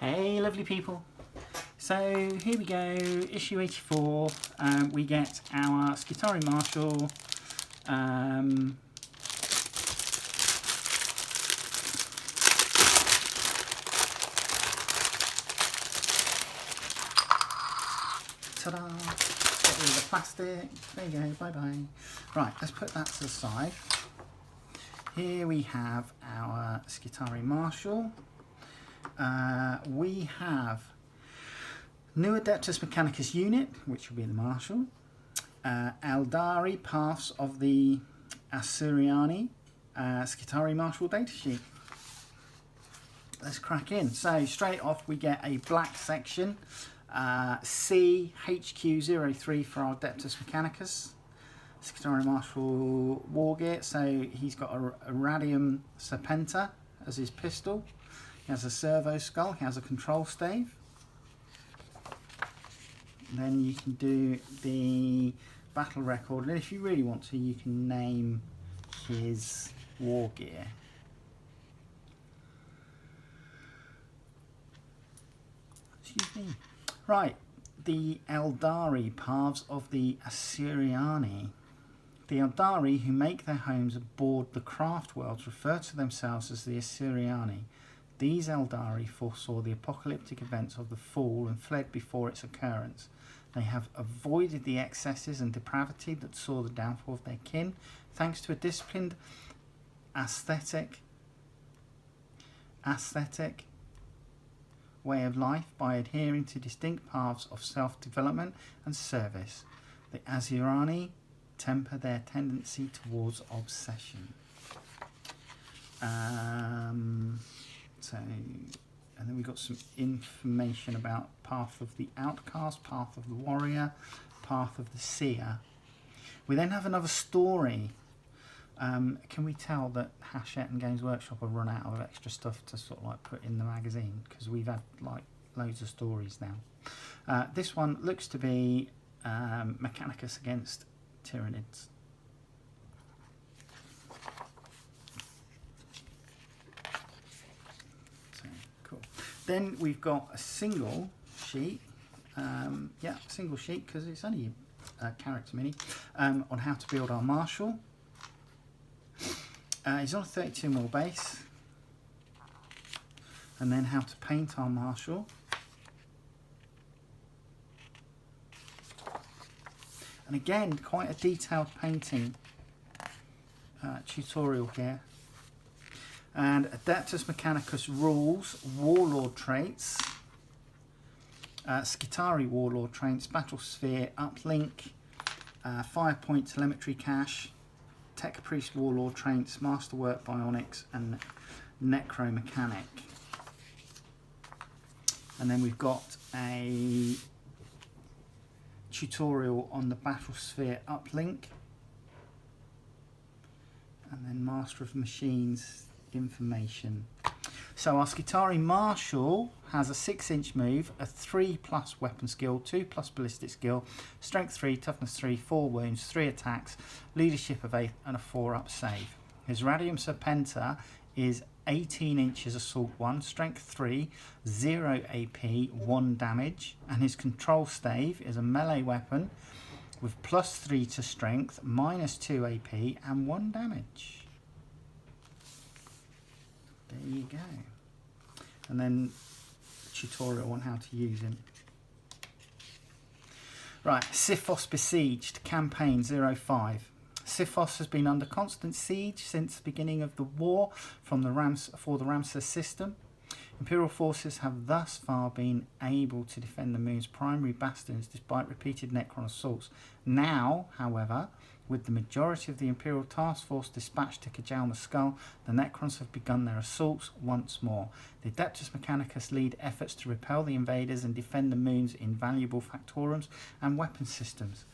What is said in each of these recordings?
Hey lovely people, so here we go, issue 84. We get our Skitarii Marshal, ta-da, get rid of the plastic, there you go, bye bye. Right, let's put that to the side. Here we have our Skitarii Marshal. We have new Adeptus Mechanicus unit, which will be the Marshal. Eldari Paths of the Assyriani, Skitarii Marshal datasheet. Let's crack in. So straight off we get a black section, CHQ03 for our Adeptus Mechanicus. Skitarii Marshal war gear, so he's got a Radium Serpenta as his pistol. He has a servo skull, he has a control stave. Then you can do the battle record, and if you really want to, you can name his war gear. Excuse me. Right, the Eldari Paths of the Assyriani. The Eldari, who make their homes aboard the craft worlds, refer to themselves as the Assyriani. These Eldari foresaw the apocalyptic events of the fall and fled before its occurrence. They have avoided the excesses and depravity that saw the downfall of their kin, thanks to a disciplined aesthetic way of life by adhering to distinct paths of self-development and service. The Assyriani temper their tendency towards obsession. And then we've got some information about path of the outcast, path of the warrior, path of the seer. We then have another story. Can we tell that Hachette and Games Workshop have run out of extra stuff to sort of like put in the magazine, because we've had like loads of stories now. This one looks to be Mechanicus against Tyranids. Then we've got a single sheet, single sheet because it's only a character mini, on how to build our Marshal. He's on a 32mm base, and then how to paint our Marshal. And again, quite a detailed painting tutorial here. And Adeptus Mechanicus rules, warlord traits, Skitarii warlord traits, battle sphere, uplink, 5-point telemetry cache, tech priest warlord traits, masterwork bionics, and necromechanic. And then we've got a tutorial on the battle sphere uplink, and then master of machines information. So our Skitarii Marshal has a 6-inch move, a 3+ weapon skill, 2+ ballistic skill, strength 3, toughness 3, 4 wounds, 3 attacks, leadership of 8, and a 4-up save. His Radium Serpenta is 18 inches, assault 1, strength 3, 0 AP, 1 damage, and his control stave is a melee weapon with +3 to strength, -2 AP, and 1 damage. There you go. And then a tutorial on how to use him. Right, Siphos Besieged, Campaign 05. Siphos has been under constant siege since the beginning of the war for the Ramses system. Imperial forces have thus far been able to defend the moon's primary bastions despite repeated Necron assaults. Now, however, with the majority of the Imperial task force dispatched to Kajal Skull, the Necrons have begun their assaults once more. The Adeptus Mechanicus lead efforts to repel the invaders and defend the moon's invaluable factorums and weapon systems.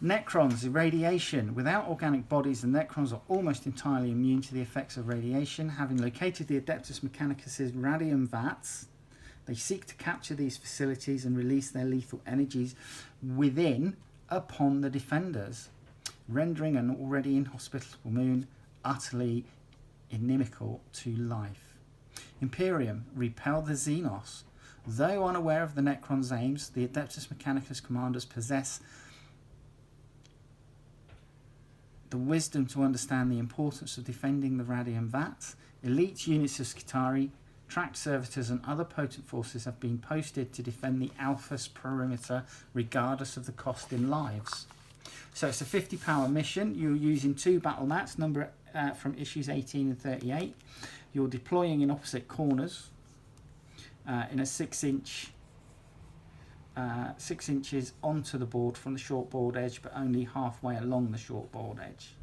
Necrons, irradiation. Without organic bodies, the Necrons are almost entirely immune to the effects of radiation. Having located the Adeptus Mechanicus' radium vats, they seek to capture these facilities and release their lethal energies within upon the defenders, rendering an already inhospitable moon utterly inimical to life. Imperium, repel the Xenos. Though unaware of the Necron's aims, the Adeptus Mechanicus commanders possess the wisdom to understand the importance of defending the radium vats. Elite units of Skitarii, tracked servitors and other potent forces have been posted to defend the Alpha's perimeter regardless of the cost in lives. So it's a 50 power mission. You're using 2 battle mats, number from issues 18 and 38. You're deploying in opposite corners in a 6 inches onto the board from the short board edge, but only halfway along the short board edge.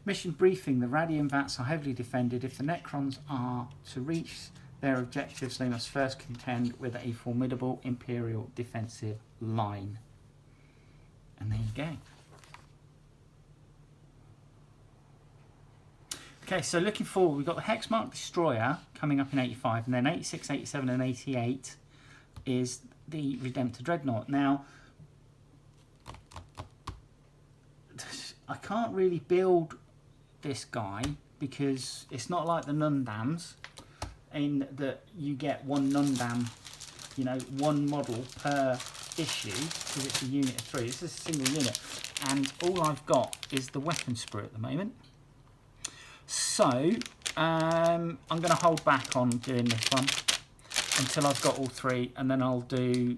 Mission briefing: the radium vats are heavily defended. If the Necrons are to reach their objectives, they must first contend with a formidable Imperial defensive line. And there you go. Okay, so looking forward, we've got the Hexmark Destroyer coming up in 85, and then 86, 87 and 88 is the Redemptor Dreadnought. Now, I can't really build this guy because it's not like the Nundams in that you get one Nundam, you know, one model per issue, because it's a unit of 3. This is a single unit, and all I've got is the weapon sprue at the moment. So I'm going to hold back on doing this one until I've got all 3, and then I'll do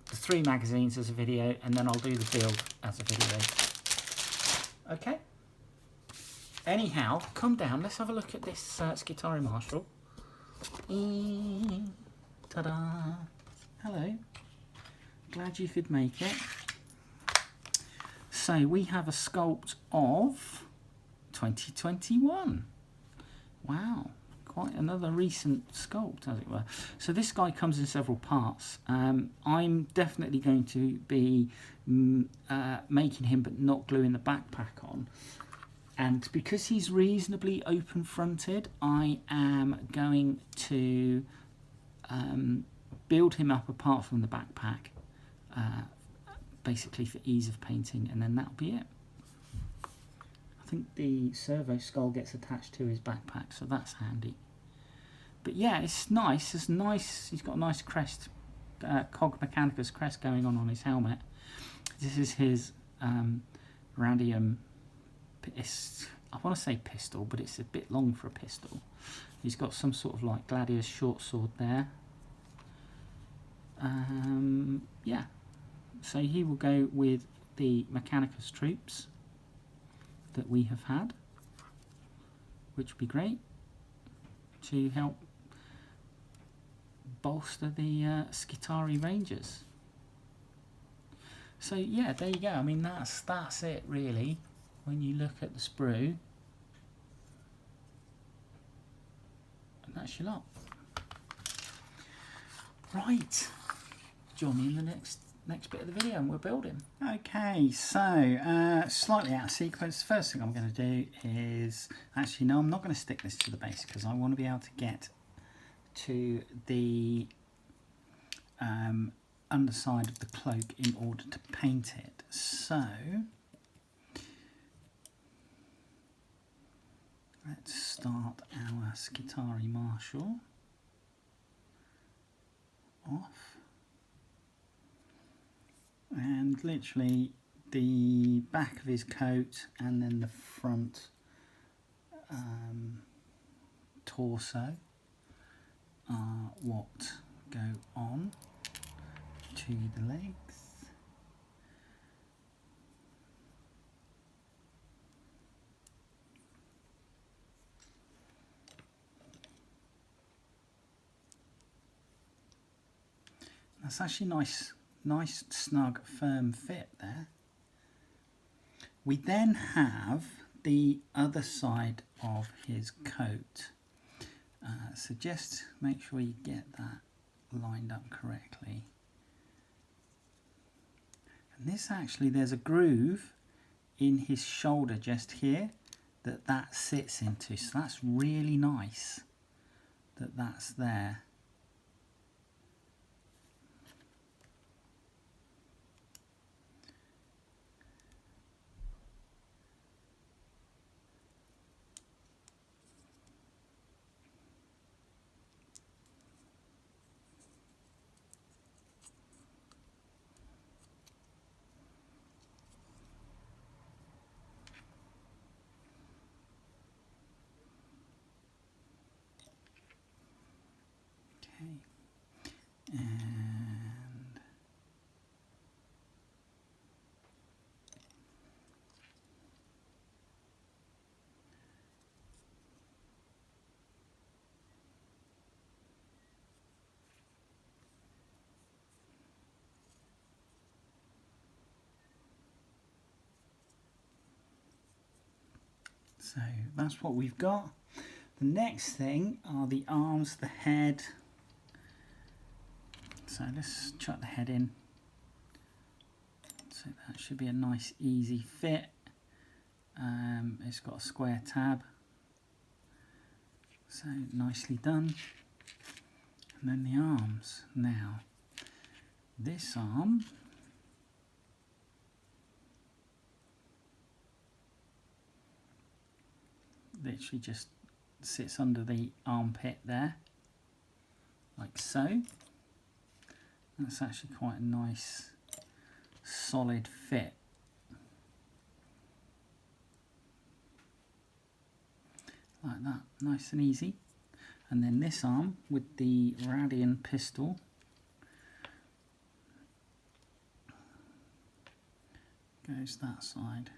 the 3 magazines as a video, and then I'll do the build as a video. Okay. Anyhow, come down. Let's have a look at this Skitarii Marshal. Ta-da! Hello. Glad you could make it. So we have a sculpt of 2021. Wow, quite another recent sculpt, as it were. So this guy comes in several parts. I'm definitely going to be making him, but not gluing the backpack on. And because he's reasonably open-fronted, I am going to build him up apart from the backpack, basically for ease of painting, and then that'll be it. I think the servo skull gets attached to his backpack, so that's handy. But yeah, it's nice. It's nice. He's got a nice crest, Cog Mechanicus crest going on his helmet. This is his radium. I want to say pistol, but it's a bit long for a pistol. He's got some sort of like gladiator's short sword there. Yeah, so he will go with the Mechanicus troops that we have had, which would be great to help bolster the Skitarii Rangers. So yeah, there you go. I mean, that's it really. When you look at the sprue, and that's your lot. Right, join me in the next bit of the video and we're building. Okay, so slightly out of sequence. First thing I'm going to do is, actually no, I'm not going to stick this to the base because I want to be able to get to the underside of the cloak in order to paint it. So let's start our Skitarii Marshal off, and literally the back of his coat and then the front torso are what go on to the legs. That's actually nice, snug, firm fit there. We then have the other side of his coat. So just make sure you get that lined up correctly. And this actually, there's a groove in his shoulder just here that sits into. So that's really nice that that's there. So that's what we've got. The next thing are the arms, the head. So let's chuck the head in. So that should be a nice easy fit. It's got a square tab. So nicely done. And then the arms. Now, this arm literally just sits under the armpit there, like so. That's actually quite a nice solid fit. Like that, nice and easy. And then this arm with the Radian pistol goes that side.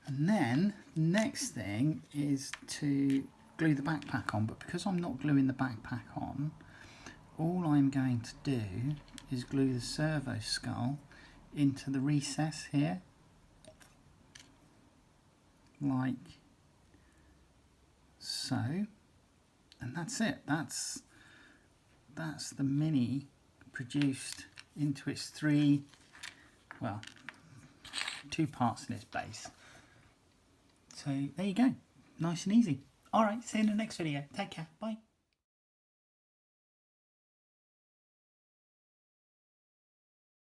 And then the next thing is to glue the backpack on, but because I'm not gluing the backpack on, all I'm going to do is glue the servo skull into the recess here, like so, and that's it. That's the Mini produced into its two parts in its base. So there you go, nice and easy. Alright, see you in the next video. Take care, bye.